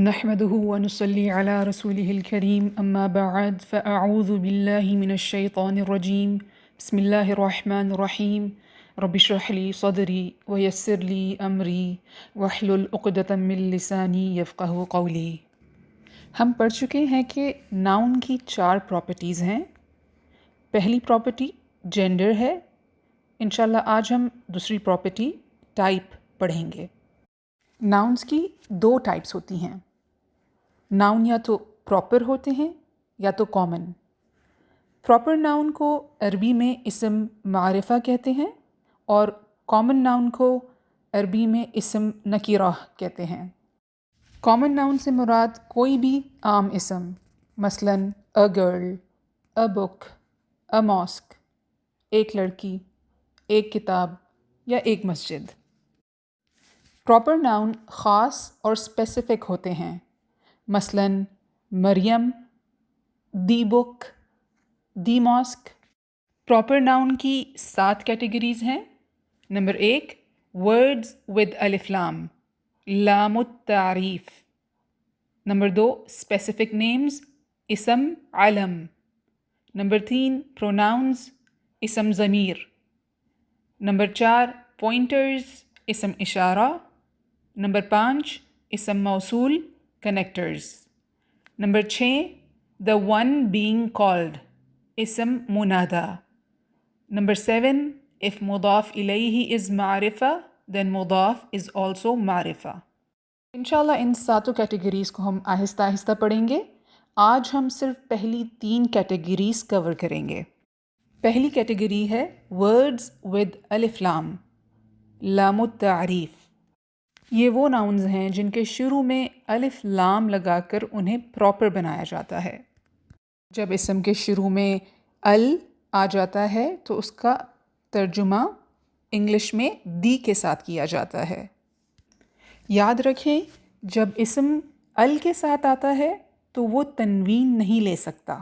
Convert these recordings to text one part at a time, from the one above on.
نحمده ونصلي على رسوله الكريم أما بعد فأعوذ بالله من الشيطان الرجيم بسم الله الرحمن الرحيم رب اشرح لي صدري ويسر لي أمري واحلل عقدة من لساني يفقه قولي۔ ہم پڑھ چکے ہیں کہ ناؤن کی 4 پراپرٹیز ہیں۔ پہلی پراپرٹی جینڈر ہے۔ انشاءاللہ آج ہم دوسری پراپرٹی ٹائپ پڑھیں گے۔ ناؤنس کی 2 ٹائپس ہوتی ہیں۔ ناؤن یا تو پراپر ہوتے ہیں یا تو کامن۔ پراپر ناؤن کو عربی میں اسم معرفہ کہتے ہیں اور کامن ناؤن کو عربی میں اسم نکیرہ کہتے ہیں۔ کامن ناؤن سے مراد کوئی بھی عام اسم، مثلاً a girl, a book, a mask, ایک لڑکی، ایک کتاب یا ایک مسجد۔ پراپر ناؤن خاص اور اسپیسیفک ہوتے ہیں، مثلاً مریم، دی بک، دی ماسک۔ پراپر ناؤن کی 7 کیٹیگریز ہیں۔ نمبر 1 ورڈز ود الف لام، لام التعریف۔ نمبر 2 اسپیسیفک نیمز، اسم علم۔ نمبر 3 پروناؤنز، اسم ضمیر۔ نمبر 4 پوائنٹرز، اسم اشارہ۔ نمبر 5 اسم موصول، connectors. Number 6 the one being called، اسم منادا۔ نمبر 7 if مضاف ilaihi is معرفہ then مضاف is also معرفہ۔ انشاءاللہ ان 7 کیٹیگریز کو ہم آہستہ آہستہ پڑھیں گے۔ آج ہم صرف پہلی 3 کیٹیگریز کور کریں گے۔ پہلی کیٹیگری ہے ورڈز ود الف لام، لام التعریف۔ یہ وہ ناؤنز ہیں جن کے شروع میں الف لام لگا کر انہیں پراپر بنایا جاتا ہے۔ جب اسم کے شروع میں ال آ جاتا ہے تو اس کا ترجمہ انگلش میں دی کے ساتھ کیا جاتا ہے۔ یاد رکھیں جب اسم ال کے ساتھ آتا ہے تو وہ تنوین نہیں لے سکتا۔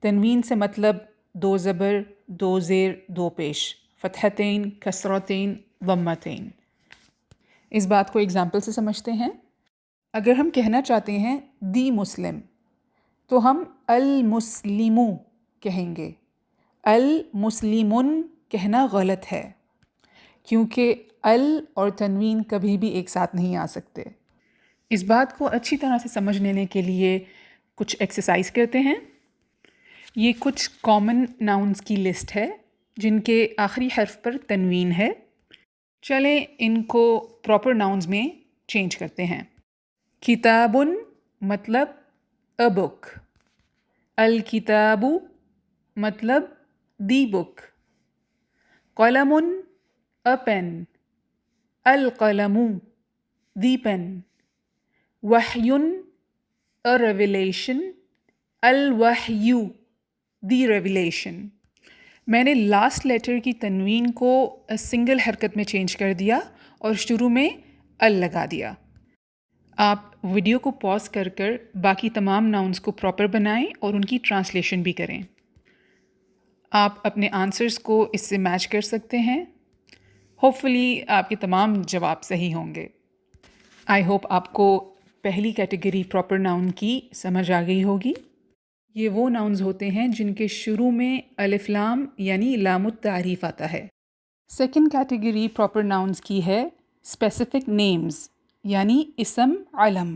تنوین سے مطلب 2 زبر، 2 زیر، 2 پیش، فتحتین، کسرتین، ضمتین۔ اس بات کو ایگزامپل سے سمجھتے ہیں۔ اگر ہم کہنا چاہتے ہیں دی مسلم تو ہم المسلمو کہیں گے۔ المسلمن کہنا غلط ہے کیونکہ ال اور تنوین کبھی بھی ایک ساتھ نہیں آ سکتے۔ اس بات کو اچھی طرح سے سمجھ لینے کے لیے کچھ ایکسرسائز کرتے ہیں۔ یہ کچھ کامن ناؤنز کی لسٹ ہے جن کے آخری حرف پر تنوین ہے۔ چلیں ان کو پراپر ناؤنز میں چینج کرتے ہیں۔ کتابن مطلب اے بک، الکتاب مطلب دی بک، قلم اے پین، القلم دی پین، وحی اے ریویلیشن، الوحی دی ریویلیشن۔ میں نے لاسٹ لیٹر کی تنوین کو سنگل حرکت میں چینج کر دیا اور شروع میں ال لگا دیا۔ آپ ویڈیو کو پاز کر کر باقی تمام ناؤنز کو پراپر بنائیں اور ان کی ٹرانسلیشن بھی کریں۔ آپ اپنے آنسرز کو اس سے میچ کر سکتے ہیں۔ ہوپ فلی آپ کے تمام جواب صحیح ہوں گے۔ آئی ہوپ آپ کو پہلی کیٹیگری پراپر ناؤن کی سمجھ آ گئی ہوگی۔ یہ وہ ناؤنز ہوتے ہیں جن کے شروع میں الف لام یعنی لام التعریف آتا ہے۔ سیکنڈ کیٹیگری پراپر ناؤنز کی ہے اسپیسیفک نیمز یعنی اسم علم۔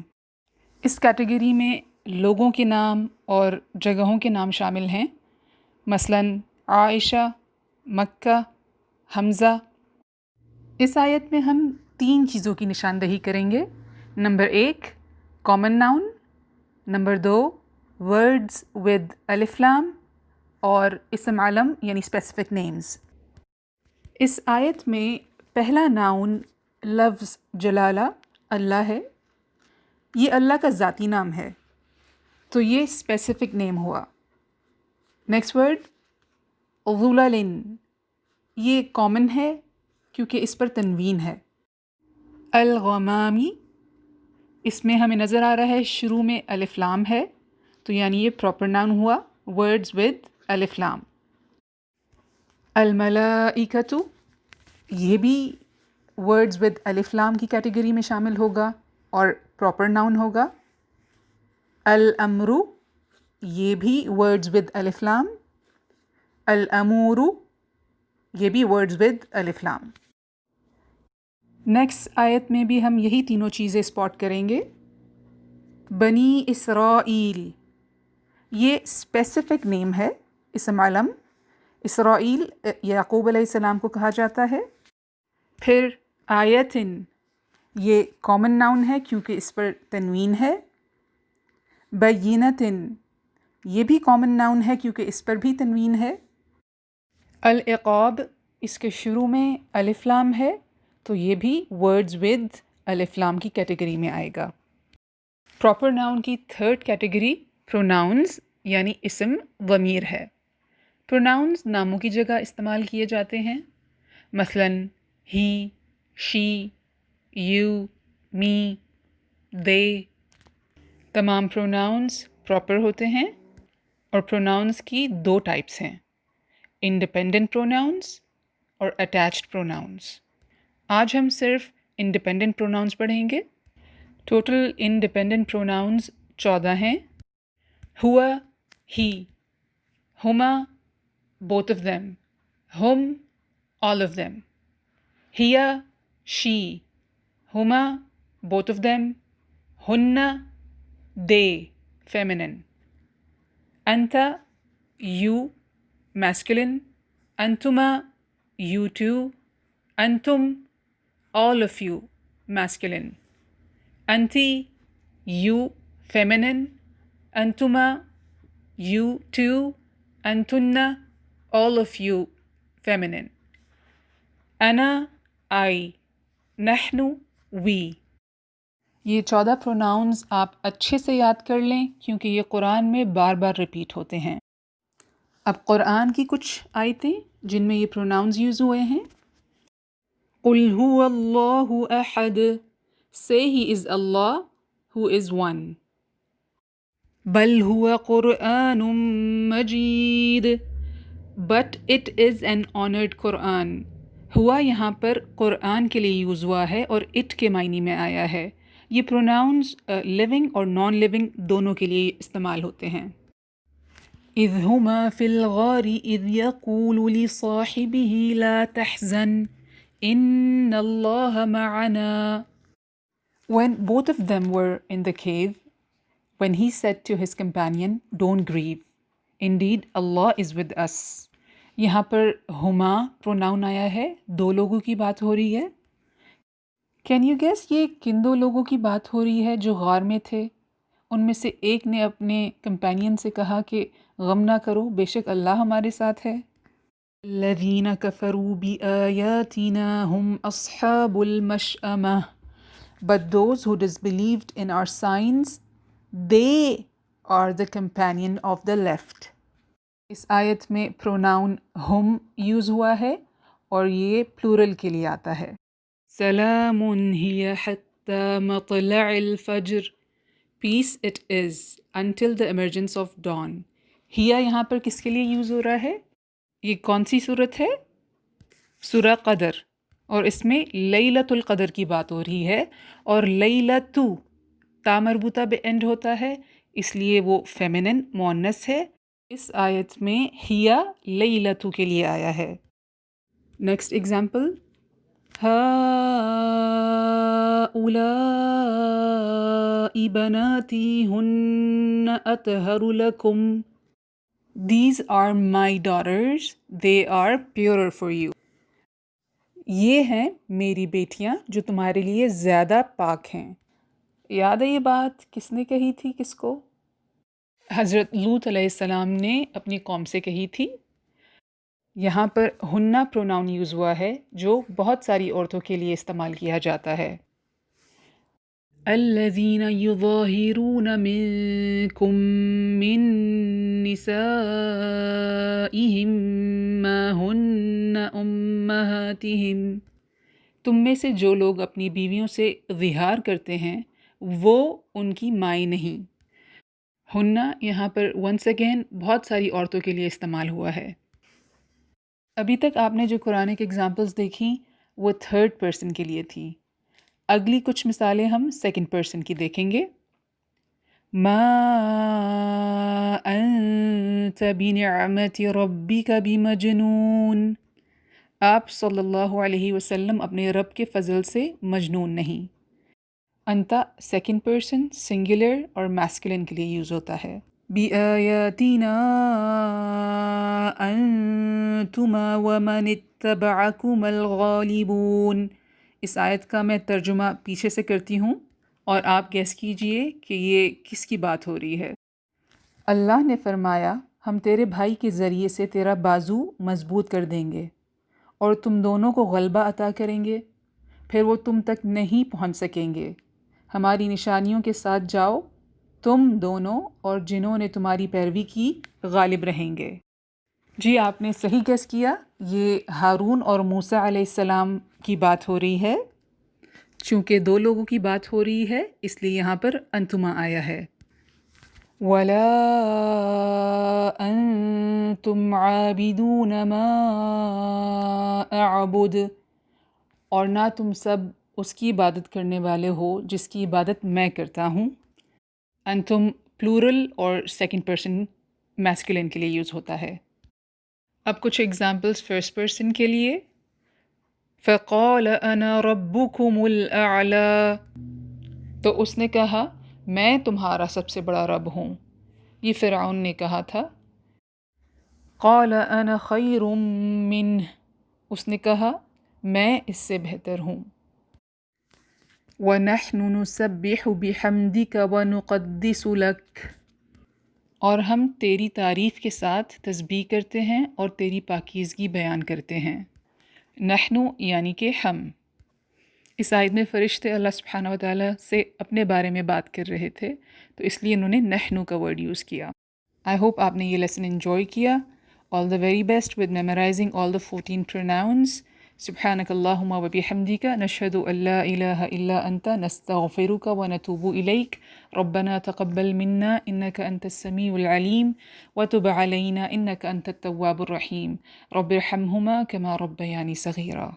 اس کیٹیگری میں لوگوں کے نام اور جگہوں کے نام شامل ہیں، مثلاً عائشہ، مکہ، حمزہ۔ اس آیت میں ہم 3 چیزوں کی نشاندہی کریں گے۔ Number 1 common noun, number 2 words with الف لام اور اسم علم یعنی اسپیسیفک نیمز۔ اس آیت میں پہلا ناؤن لفظ جلالہ اللہ ہے۔ یہ اللہ کا ذاتی نام ہے تو یہ اسپیسیفک نیم ہوا۔ نیکسٹ ورڈ ظلل، یہ کامن ہے کیونکہ اس پر تنوین ہے۔ الغمامی، اس میں ہمیں نظر آ رہا ہے شروع میں الف لام ہے تو یعنی یہ پراپر ناؤن ہوا، ورڈز ود الف لام۔ الملائکۃ، یہ بھی ورڈز ود الف لام کی کیٹیگری میں شامل ہوگا اور پراپر ناؤن ہوگا الامرو، یہ بھی ورڈز ود الف لام. الامورو، یہ بھی ورڈز ود الف لام. نیکسٹ آیت میں بھی ہم یہی تینوں چیزیں اسپاٹ کریں گے. بنی اسرائیل، یہ اسپیسیفک نیم ہے، اسم علم. اسرائیل یعقوب علیہ السلام کو کہا جاتا ہے. پھر آیتن، یہ کامن ناؤن ہے کیونکہ اس پر تنوین ہے. بینتن، یہ بھی کامن ناؤن ہے کیونکہ اس پر بھی تنوین ہے. العقاب، اس کے شروع میں الف لام ہے تو یہ بھی ورڈز ود الف لام کی کیٹیگری میں آئے گا. پراپر ناؤن کی تھرڈ کیٹیگری پروناؤنز یعنی اسم ضمیر ہے. پروناؤنز ناموں کی جگہ استعمال کیے جاتے ہیں، مثلاً ہی، شی، یو، می، دے. تمام پروناؤنز پراپر ہوتے ہیں اور پروناؤنز کی دو ٹائپس ہیں، انڈیپینڈنٹ پروناؤنز اور اٹیچڈ پروناؤنز. آج ہم صرف انڈیپینڈنٹ پروناؤنز پڑھیں گے. ٹوٹل انڈیپینڈنٹ پروناؤنز 14 ہیں. ہوا، ہی. ہما، both of them. ہم، all of them. Haya, she. ہما، both of them. ہننا، they, feminine. انتا، you, masculine. انتما، you two. انتم، all of you, masculine. انتی، you, feminine. انتما، you two. انتن، all of you, feminine. انا، I. نحن، we. یہ 14 pronouns آپ اچھے سے یاد کر لیں کیونکہ یہ قرآن میں بار بار ریپیٹ ہوتے ہیں. اب قرآن کی کچھ آیتیں جن میں یہ پروناؤنز یوز ہوئے ہیں. قُلْ هُوَ اللَّهُ أَحَدٌ. Say he is Allah who is one. بَلْ هُوَ قُرْآنٌ مَجِيدٌ. But it is an honored Quran. ہوا یہاں پر قرآن کے لیے یوز ہوا ہے اور اٹ کے معنی میں آیا ہے. یہ پروناؤنز لیونگ اور نان لیونگ دونوں کے لیے استعمال ہوتے ہیں. اِذْ هُمَا فِي الْغَارِ اِذْ يَقُولُ لِصَاحِبِهِ لَا تَحْزَنْ إِنَّ اللَّهَ مَعَنَا. When both of them were in the cave, when he said to his companion, "Don't grieve. Indeed, Allah is with us." یہاں پر ہما پروناؤن آیا ہے، دو لوگوں کی بات ہو رہی ہے. کین یو گیس یہ کن دو لوگوں کی بات ہو رہی ہے جو غار میں تھے؟ ان میں سے ایک نے اپنے کمپینین سے کہا کہ غم نہ کرو، بے شک اللہ ہمارے ساتھ ہے. الذین کفروا بآیاتنا ہم اصحاب المشأمہ. But those who disbelieved in our signs, they are the companion of the left. اس آیت میں پروناؤن ہم یوز ہوا ہے اور یہ پلورل کے لیے آتا ہے. سلام ہی حتی مطلع الفجر. Peace it is until the emergence of dawn. ہیا یہاں پر کس کے لیے یوز ہو رہا ہے؟ یہ کون سی صورت ہے؟ سورہ قدر، اور اس میں لیلۃ القدر کی بات ہو رہی ہے اور لیلۃ تا مربوطہ بے اینڈ ہوتا ہے اس لیے وہ فیمنن مؤنث ہے. اس آیت میں ہیا لیلۃ کے لیے آیا ہے. نیکسٹ ایگزامپل، هؤلاء بناتی ہن اطہر لکم. These are my daughters, they are purer for you. یہ ہیں میری بیٹیاں جو تمہارے لیے زیادہ پاک ہیں. یاد ہے یہ بات کس نے کہی تھی کس کو؟ حضرت لوط علیہ السلام نے اپنی قوم سے کہی تھی. یہاں پر ہننا پروناؤن یوز ہوا ہے جو بہت ساری عورتوں کے لیے استعمال کیا جاتا ہے. الذین یظاہرون منکم من نسائہم ما ہن امہاتہم. تم میں سے جو لوگ اپنی بیویوں سے اظہار کرتے ہیں وہ ان کی مائیں نہیں. ہننا یہاں پر ونس اگین بہت ساری عورتوں کے لیے استعمال ہوا ہے. ابھی تک آپ نے جو قرآنک ایگزامپلس دیکھیں وہ تھرڈ پرسن کے لیے تھی. اگلی کچھ مثالیں ہم سیکنڈ پرسن کی دیکھیں گے. ما انت بنعمت ربک بمجنون. آپ صلی اللہ علیہ وسلم اپنے رب کے فضل سے مجنون نہیں. انتا سیکنڈ پرسن سنگولر اور میسکولن کے لیے یوز ہوتا ہے. بِآیاتِنَا أَنْتُمَا وَمَنِ اتَّبَعَكُمَا الْغَالِبُونَ. اس آیت کا میں ترجمہ پیچھے سے کرتی ہوں اور آپ گیس کیجئے کہ یہ کس کی بات ہو رہی ہے. اللہ نے فرمایا ہم تیرے بھائی کے ذریعے سے تیرا بازو مضبوط کر دیں گے اور تم دونوں کو غلبہ عطا کریں گے، پھر وہ تم تک نہیں پہنچ سکیں گے. ہماری نشانیوں کے ساتھ جاؤ، تم دونوں اور جنہوں نے تمہاری پیروی کی غالب رہیں گے. جی آپ نے صحیح گیس کیا، یہ ہارون اور موسیٰ علیہ السلام کی بات ہو رہی ہے. چونکہ دو لوگوں کی بات ہو رہی ہے اس لیے یہاں پر انتما آیا ہے. وَلَا أَنْتُمْ عَابِدُونَ مَا أَعْبُدُ. اور نہ تم سب اس کی عبادت کرنے والے ہو جس کی عبادت میں کرتا ہوں. انتم پلورل اور سیکنڈ پرسن میسکولن کے لیے یوز ہوتا ہے. اب کچھ ایگزامپلس فرسٹ پرسن کے لیے. فَقَالَ أَنَا رَبُّكُمُ الْأَعْلَى. تو اس نے کہا میں تمہارا سب سے بڑا رب ہوں. یہ فرعون نے کہا تھا. قَالَ أَنَا خَيْرٌ مِّنْهُ. اس نے کہا میں اس سے بہتر ہوں. وَنَحْنُ نُسَبِّحُ بِحَمْدِكَ وَنُقَدِّسُ لَكَ. اور ہم تیری تعریف کے ساتھ تسبیح کرتے ہیں اور تیری پاکیزگی بیان کرتے ہیں. نحن یعنی کہ ہم. اس آیت میں فرشتے اللہ سبحانہ و تعالیٰ سے اپنے بارے میں بات کر رہے تھے تو اس لیے انہوں نے نحن کا ورڈ یوز کیا. آئی ہوپ آپ نے یہ لیسن انجوائے کیا. All the very best with memorising all the 14 pronouns. سبحانک اللہم و بحمدک نشہد ان لا الہ الا انت نستغفرک و نتوب الیک. ربنا تقبل منا انک انت السمیع العلیم وتب علینا انک انت التواب الرحیم. رب ارحمہما کما ربیانی صغیرا.